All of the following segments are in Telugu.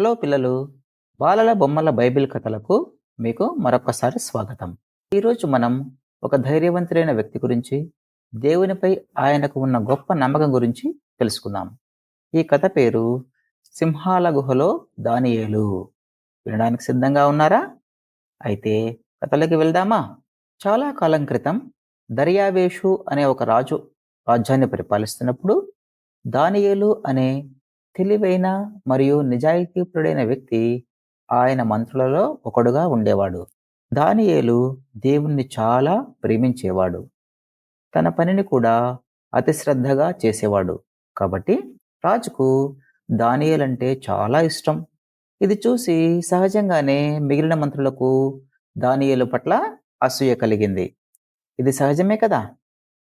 హలో పిల్లలు, బాలల బొమ్మల బైబిల్ కథలకు మీకు మరొకసారి స్వాగతం. ఈరోజు మనం ఒక ధైర్యవంతుడైన వ్యక్తి గురించి, దేవునిపై ఆయనకు ఉన్న గొప్ప నమ్మకం గురించి తెలుసుకుందాం. ఈ కథ పేరు సింహాల గుహలో దానియేలు. వినడానికి సిద్ధంగా ఉన్నారా? అయితే కథలోకి వెళ్దామా? చాలా కాలం క్రితం దర్యావేషు అనే ఒక రాజు రాజ్యాన్ని పరిపాలిస్తున్నప్పుడు దానియేలు అనే తెలివైన మరియు నిజాయితీపరుడైన వ్యక్తి ఆయన మంత్రులలో ఒకడుగా ఉండేవాడు. దానియేలు దేవుణ్ణి చాలా ప్రేమించేవాడు. తన పనిని కూడా అతి శ్రద్ధగా చేసేవాడు. కాబట్టి రాజుకు దానియేలంటే చాలా ఇష్టం. ఇది చూసి సహజంగానే మిగిలిన మంత్రులకు దానియేలు పట్ల అసూయ కలిగింది. ఇది సహజమే కదా.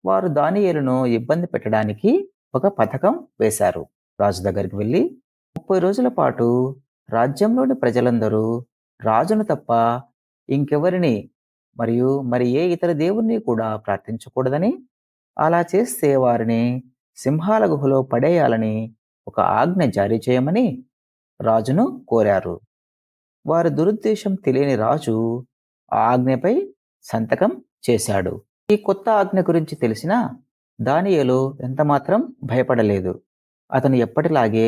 వారు దానియేలును ఇబ్బంది పెట్టడానికి ఒక పథకం వేశారు. రాజు దగ్గరికి వెళ్ళి 30 రోజుల పాటు రాజ్యంలోని ప్రజలందరూ రాజును తప్ప ఇంకెవరిని మరి ఏ ఇతర దేవుణ్ణి కూడా ప్రార్థించకూడదని, అలా చేస్తే వారిని సింహాల గుహలో పడేయాలని ఒక ఆజ్ఞ జారీ చేయమని రాజును కోరారు. వారి దురుద్దేశం తెలియని రాజు ఆ ఆజ్ఞపై సంతకం చేశాడు. ఈ కొత్త ఆజ్ఞ గురించి తెలిసిన దానియేలు ఎంతమాత్రం భయపడలేదు. అతను ఎప్పటిలాగే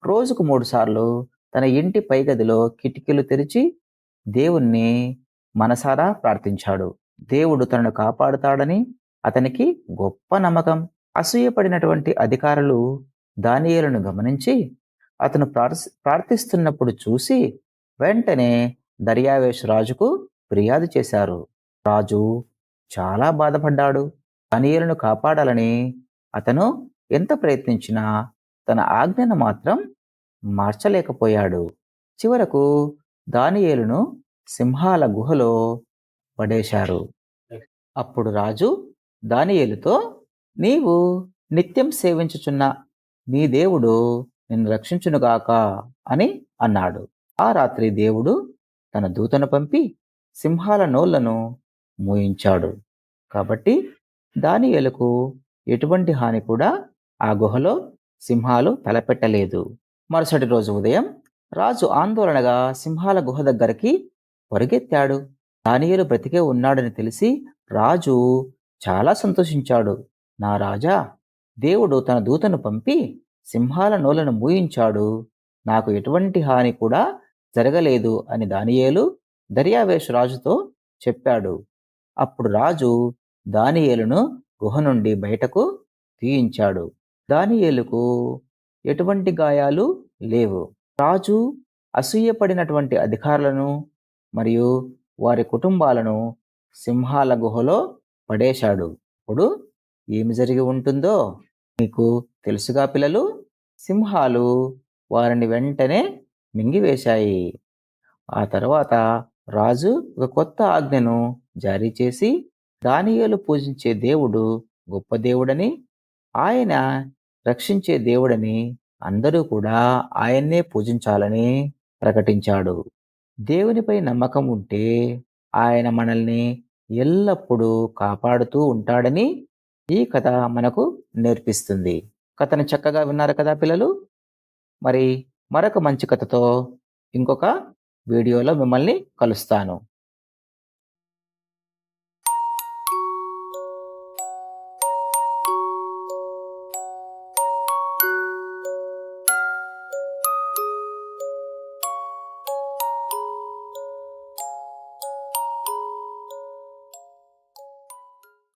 రోజుకు 3 సార్లు తన ఇంటి పైగదిలో కిటికీలు తెరిచి దేవుణ్ణి మనసారా ప్రార్థించాడు. దేవుడు తనను కాపాడుతాడని అతనికి గొప్ప నమ్మకం. అసూయపడినటువంటి అధికారులు దానియేలును గమనించి అతను ప్రార్థిస్తున్నప్పుడు చూసి వెంటనే దర్యావేషు రాజుకు ఫిర్యాదు చేశారు. రాజు చాలా బాధపడ్డాడు. దానియేలును కాపాడాలని అతను ఎంత ప్రయత్నించినా తన ఆజ్ఞను మాత్రం మార్చలేకపోయాడు. చివరకు దానియేలును సింహాల గుహలో పడేశారు. అప్పుడు రాజు దానియేలుతో, నీవు నిత్యం సేవించుచున్న నీ దేవుడు నిన్ను రక్షించునుగాక అని అన్నాడు. ఆ రాత్రి దేవుడు తన దూతను పంపి సింహాల నోళ్లను మూయించాడు. కాబట్టి దానియేలుకు ఎటువంటి హాని కూడా ఆ గుహలో సింహాలు తలపెట్టలేదు. మరుసటి రోజు ఉదయం రాజు ఆందోళనగా సింహాల గుహ దగ్గరికి పరిగెత్తాడు. దానియేలు బ్రతికే ఉన్నాడని తెలిసి రాజు చాలా సంతోషించాడు. నా రాజా, దేవుడు తన దూతను పంపి సింహాల నోలను మూయించాడు. నాకు ఎటువంటి హాని కూడా జరగలేదు అని దానియేలు దర్యావేషు రాజుతో చెప్పాడు. అప్పుడు రాజు దానియేలును గుహ నుండి బయటకు తీయించాడు. దానియేలుకు ఎటువంటి గాయాలు లేవు. రాజు అసూయపడినటువంటి అధికారులను మరియు వారి కుటుంబాలను సింహాల గుహలో పడేశాడు. ఇప్పుడు ఏమి జరిగి ఉంటుందో మీకు తెలుసుగా పిల్లలు. సింహాలు వారిని వెంటనే మింగివేశాయి. ఆ తర్వాత రాజు ఒక కొత్త ఆజ్ఞను జారీ చేసి దానియేలు పూజించే దేవుడు గొప్ప దేవుడని, ఆయన రక్షించే దేవుడని, అందరూ కూడా ఆయన్నే పూజించాలని ప్రకటించాడు. దేవునిపై నమ్మకం ఉంటే ఆయన మనల్ని ఎల్లప్పుడూ కాపాడుతూ ఉంటాడని ఈ కథ మనకు నేర్పిస్తుంది. కథను చక్కగా విన్నారు కదా పిల్లలు. మరి మరొక మంచి కథతో ఇంకొక వీడియోలో మిమ్మల్ని కలుస్తాను.